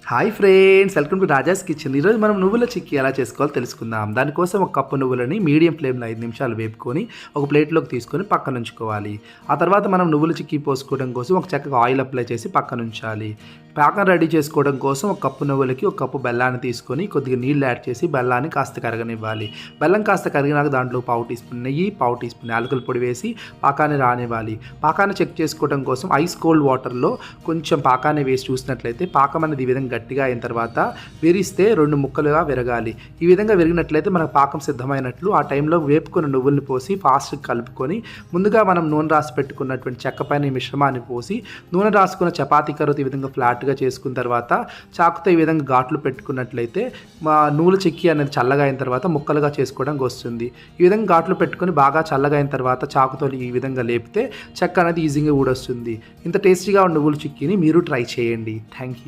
Hi friends, welcome to Raja's kitchen. ఈరోజు మనం నువ్వుల చిక్కీ ఎలా చేసుకోవాలో తెలుసుకుందాం. దానికోసం ఒక కప్పు నువ్వులని మీడియం ఫ్లేమ్లో 5 నిమిషాలు వేపుకొని ఒక ప్లేట్లోకి తీసుకొని పక్కన ఉంచుకోవాలి. ఆ తర్వాత మనం నువ్వుల చిక్కీ పోసుకోవడం కోసం ఒక చక్కగా ఆయిల్ అప్లై చేసి పక్కన ఉంచాలి. పాకం రెడీ చేసుకోవడం కోసం ఒక కప్పు నువ్వులకి ఒక కప్పు బెల్లాన్ని తీసుకొని కొద్దిగా నీళ్ళు యాడ్ చేసి బెల్లాన్ని కాస్త కరగనివ్వాలి. బెల్లం కాస్త కరిగినాక దాంట్లో పావు టీ స్పూన్ నెయ్యి, పావు టీ స్పూన్ యాలకుల పొడి వేసి పాకాన్ని రానివ్వాలి. పాకాన్ని చెక్ చేసుకోవడం కోసం ఐస్ కోల్డ్ వాటర్లో కొంచెం పాకాన్ని వేసి చూసినట్లయితే పాకం అనేది ఈ విధంగా గట్టిగా అయిన తర్వాత విరిస్తే 2 ముక్కలుగా విరగాలి. ఈ విధంగా విరిగినట్లయితే మనకు పాకం సిద్ధమైనట్లు. ఆ టైంలో వేపుకున్న నువ్వుల్ని పోసి ఫాస్ట్గా కలుపుకొని ముందుగా మనం నూనె రాసి పెట్టుకున్నటువంటి చెక్క పైన ఈ మిశ్రమాన్ని పోసి నూనె రాసుకున్న చపాతీ కర్రతో ఈ విధంగా ఫ్లాట్గా చేసుకున్న తర్వాత చాకుతో ఈ విధంగా ఘాట్లు పెట్టుకున్నట్లయితే మా నువ్వుల చిక్కీ అనేది చల్లగా అయిన తర్వాత ముక్కలుగా చేసుకోవడానికి వస్తుంది. ఈ విధంగా ఘాట్లు పెట్టుకొని బాగా చల్లగా అయిన తర్వాత చాకుతో ఈ విధంగా లేపితే చెక్క అనేది ఈజీగా ఊడొస్తుంది. ఇంత టేస్టీగా ఉన్న నువ్వుల చిక్కీని మీరు ట్రై చేయండి. Thank you.